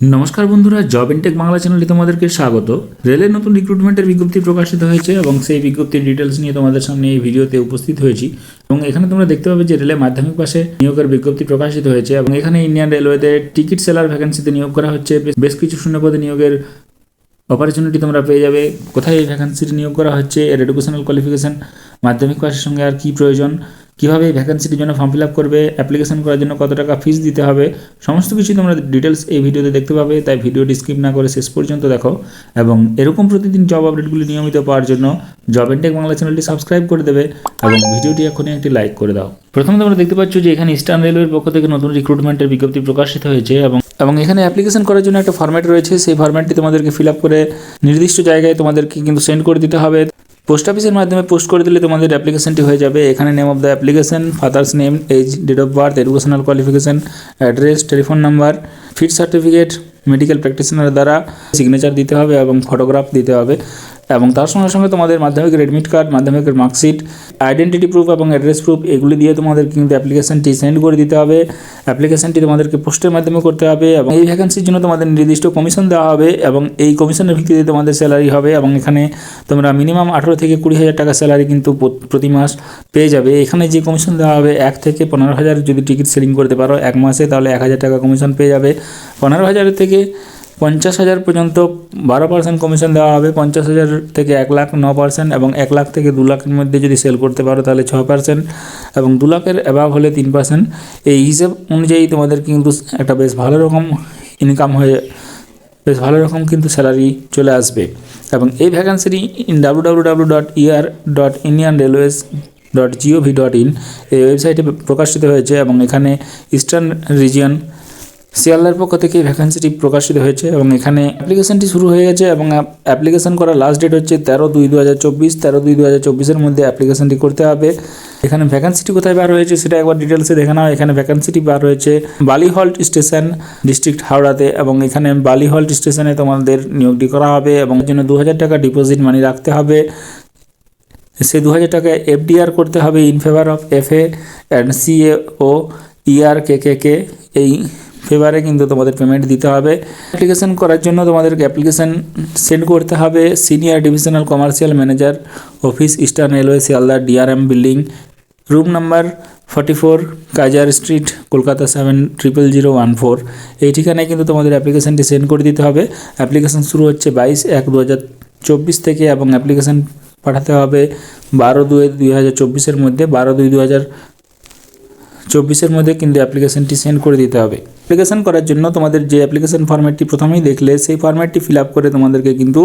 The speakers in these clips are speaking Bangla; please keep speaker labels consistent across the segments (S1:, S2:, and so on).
S1: নমস্কার বন্ধুরা, জব ইনটেক বাংলা চ্যানেলে তোমাদেরকে স্বাগত। রেলের নতুন রিক্রুটমেন্টের বিজ্ঞপ্তি প্রকাশিত হয়েছে এবং সেই বিজ্ঞপ্তির ডিটেলস নিয়ে তোমাদের সামনে এই ভিডিওতে উপস্থিত হয়েছি। এবং এখানে তোমরা দেখতে পাবে যে রেলে মাধ্যমিক পাশে নিয়োগের বিজ্ঞপ্তি প্রকাশিত হয়েছে এবং এখানে ইন্ডিয়ান রেলওয়েতে টিকিট সেলার ভ্যাকেন্সিতে নিয়োগ করা হচ্ছে। বেশ কিছু শূন্যপদে নিয়োগের অপরচুনিটি তোমরা পেয়ে যাবে। কোথায় এই ভ্যাকেন্সিটি নিয়োগ করা হচ্ছে, এর এডুকেশনাল কোয়ালিফিকেশান, মাধ্যমিক পাশের সঙ্গে আর কী প্রয়োজন, কীভাবে এই ভ্যাকেন্সিটির জন্য ফর্ম ফিল আপ করবে, অ্যাপ্লিকেশন করার জন্য কত টাকা ফিস দিতে হবে, সমস্ত কিছুই তোমরা ডিটেলস এই ভিডিওতে দেখতে পাবে। তাই ভিডিওটি স্কিপ না করে শেষ পর্যন্ত দেখো এবং এরকম প্রতিদিন জব আপডেটগুলি নিয়মিত পাওয়ার জন্য জব ইনটেক বাংলা চ্যানেলটি সাবস্ক্রাইব করে দেবে এবং ভিডিওটি এখনই একটি লাইক করে দাও। প্রথমে তোমরা দেখতে পাচ্ছ যে এখানে ইস্টার্ন রেলওয়ের পক্ষ থেকে নতুন রিক্রুটমেন্টের বিজ্ঞপ্তি প্রকাশিত হয়েছে এবং এখানে অ্যাপ্লিকেশন করার জন্য একটা ফরম্যাট রয়েছে। সেই ফরম্যাটটি তোমাদেরকে ফিল আপ করে নির্দিষ্ট জায়গায় তোমাদেরকে কিন্তু সেন্ড করে দিতে হবে। পোস্ট অফিসের মাধ্যমে পোস্ট করে দিলে তোমাদের অ্যাপ্লিকেশনটি হয়ে যাবে। এখানে name of the application, father's name, age, date of birth, educational qualification, address, telephone number, fit certificate, medical practitioner দ্বারা সিগনেচার দিতে হবে এবং ফটোগ্রাফ দিতে হবে। এবং তার সঙ্গে সঙ্গে তোমাদের মাধ্যমিকের অ্যাডমিট কার্ড, মাধ্যমিকের মার্কশিট, আইডেন্টিটি প্রুফ এবং অ্যাড্রেস প্রুফ এগুলি দিয়ে তোমাদের কিন্তু অ্যাপ্লিকেশনটি সেন্ড করে দিতে হবে। অ্যাপ্লিকেশনটি তোমাদেরকে পোস্টের মাধ্যমে করতে হবে এবং এই ভ্যাকেন্সির জন্য তোমাদের নির্দিষ্ট কমিশন দেওয়া হবে এবং এই কমিশনের ভিত্তিতে তোমাদের স্যালারি হবে এবং এখানে তোমরা মিনিমাম 18 থেকে 20,000 টাকা স্যালারি কিন্তু প্রতি মাস পেয়ে যাবে। এখানে যে কমিশন দেওয়া হবে 1 থেকে 15,000 যদি টিকিট সেলিং করতে পারো 1 মাসে, তাহলে 1,000 টাকা কমিশন পেয়ে যাবে। 15,000 থেকে 50,000 পর্যন্ত 12% কমিশন দেওয়া হবে। 50,000 থেকে 1 লাখ 9% এবং 1 লাখ থেকে 2 লাখের মধ্যে যদি সেল করতে পারো তাহলে 6% এবং 2 লাখের অ্যাবাভ হলে 3%। এই হিসেব অনুযায়ী তোমাদের কিন্তু একটা বেশ ভালো রকম ইনকাম হয়ে বেশ ভালো রকম কিন্তু স্যালারি চলে আসবে। এবং এই ভ্যাকেন্সিটি www.er.indianrailways.gov.in এই ওয়েবসাইটে প্রকাশিত হয়েছে এবং এখানে ইস্টার্ন রিজিয়ন শিয়ালদার পক্ষ থেকে ভ্যাকেন্সিটি প্রকাশিত হয়েছে এবং এখানে অ্যাপ্লিকেশনটি শুরু হয়ে গেছে এবং অ্যাপ্লিকেশন করার লাস্ট ডেট হচ্ছে 13/2/2024। 13/2/2024-এর মধ্যে অ্যাপ্লিকেশনটি করতে হবে। এখানে ভ্যাকেন্সিটি কোথায় বার হয়েছে সেটা একবার ডিটেলসে দেখে নাও। এখানে ভ্যাকেন্সিটি বার হয়েছে বালিহল্ট স্টেশন, ডিস্ট্রিক্ট হাওড়াতে এবং এখানে বালিহল্ট স্টেশনে তোমাদের নিয়োগটি করা হবে এবং এর জন্য 2,000 টাকা ডিপোজিট মানি রাখতে হবে। সেই 2,000 টাকা FDR করতে হবে in favour of FA and CAO ERKKK এই ফেভারে কিন্তু তোমাদের পেমেন্ট দিতে হবে। অ্যাপ্লিকেশন করার জন্য তোমাদেরকে অ্যাপ্লিকেশন সেন্ড করতে হবে senior divisional commercial manager, office, eastern railway Sealdah, DRM building, room number 44, Kaiser street, Kolkata 700014। এই ঠিকানায় কিন্তু তোমাদের অ্যাপ্লিকেশনটি সেন্ড করে দিতে হবে। অ্যাপ্লিকেশন শুরু হচ্ছে 22/1/2024 থেকে এবং অ্যাপ্লিকেশন পাঠাতে হবে 12/2/2024-এর মধ্যে। 12/2/2024-এর মধ্যে কিন্তু অ্যাপ্লিকেশনটি সেন্ড করে দিতে হবে। অ্যাপ্লিকেশন করার জন্য তোমাদের যে অ্যাপ্লিকেশন ফরম্যাটটি প্রথমেই দেখলে সেই ফরম্যাটটি ফিল আপ করে তোমাদেরকে কিন্তু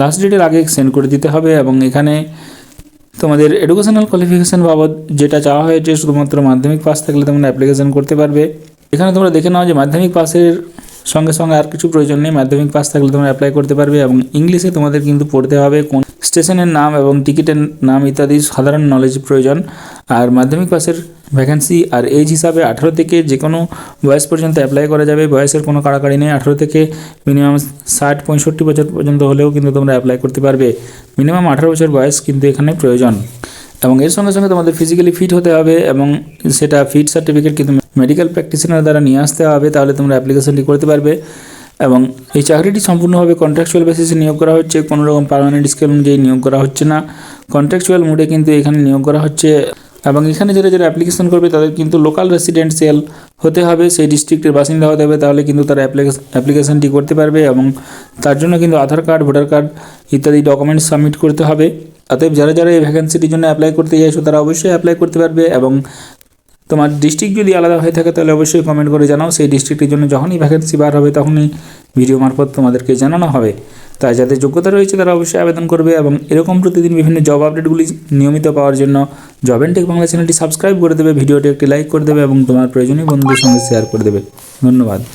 S1: লাস্ট ডেটের আগে সেন্ড করে দিতে হবে এবং এখানে তোমাদের এডুকেশনাল কোয়ালিফিকেশান বাবদ যেটা চাওয়া হয়েছে শুধুমাত্র মাধ্যমিক পাস থাকলে তোমরা অ্যাপ্লিকেশন করতে পারবে। এখানে তোমরা দেখে নাও যে মাধ্যমিক পাসের সঙ্গে সঙ্গে আর কিছু প্রয়োজন নেই। মাধ্যমিক পাস থাকলে তোমরা অ্যাপ্লাই করতে পারবে এবং ইংলিশে তোমাদের কিন্তু পড়তে হবে কোন স্টেশনের নাম এবং টিকিটের নাম ইত্যাদি সাধারণ নলেজ প্রয়োজন। আর মাধ্যমিক পাসের ভ্যাকেন্সি আর এজ হিসাবে 18 থেকে যে কোনো বয়স পর্যন্ত অ্যাপ্লাই করা যাবে। বয়সের কোনো কাড়াকাড়ি নেই। 18 থেকে মিনিমাম 60-65 বছর পর্যন্ত হলেও কিন্তু তোমরা অ্যাপ্লাই করতে পারবে। মিনিমাম 18 বছর বয়স কিন্তু এখানে প্রয়োজন এবং এর সঙ্গে সঙ্গে তোমাদের ফিজিক্যালি ফিট হতে হবে এবং সেটা ফিট সার্টিফিকেট কিন্তু মেডিকেল প্র্যাকটিশনার দ্বারা নিয়ে আসতে হবে, তাহলে তোমরা অ্যাপ্লিকেশনটি করতে পারবে। এবং এই চাকরিটি সম্পূর্ণভাবে কন্ট্রাকচুয়াল বেসিসে নিয়োগ করা হচ্ছে, কোনো রকম পার্মানেন্ট স্কেল অনুযায়ী নিয়োগ করা হচ্ছে না। কন্ট্রাকচুয়াল মুডে কিন্তু এখানে নিয়োগ করা হচ্ছে এবং এখানে যারা যারা অ্যাপ্লিকেশন করবে তাদের কিন্তু লোকাল রেসিডেন্সিয়াল হতে হবে, সেই ডিস্ট্রিক্টের বাসিন্দা হতে হবে, তাহলে কিন্তু তারা অ্যাপ্লিকেশনটি করতে পারবে এবং তার জন্য কিন্তু আধার কার্ড, ভোটার কার্ড ইত্যাদি ডকুমেন্টস সাবমিট করতে হবে। অতএব যারা যারা এই ভ্যাকেন্সিটির জন্য অ্যাপ্লাই করতে চাইছো তারা অবশ্যই অ্যাপ্লাই করতে পারবে এবং তোমার ডিস্ট্রিক্ট যদি আলাদা হয়ে থাকে তাহলে অবশ্যই কমেন্ট করে জানাও। সেই ডিস্ট্রিক্টের জন্য যখনই ভ্যাকেন্সি বার হবে তখনই ভিডিও মারফত তোমাদেরকে জানানো হবে। তাই যাদের যোগ্যতা রয়েছে তারা অবশ্যই আবেদন করবে এবং এরকম প্রতিদিন বিভিন্ন জব আপডেটগুলি নিয়মিত পাওয়ার জন্য জব ইনটেক বাংলা চ্যানেলটি সাবস্ক্রাইব করে দেবে, ভিডিওটি একটি লাইক করে দেবে এবং তোমার প্রয়োজনীয় বন্ধুদের সঙ্গে শেয়ার করে দেবে। ধন্যবাদ।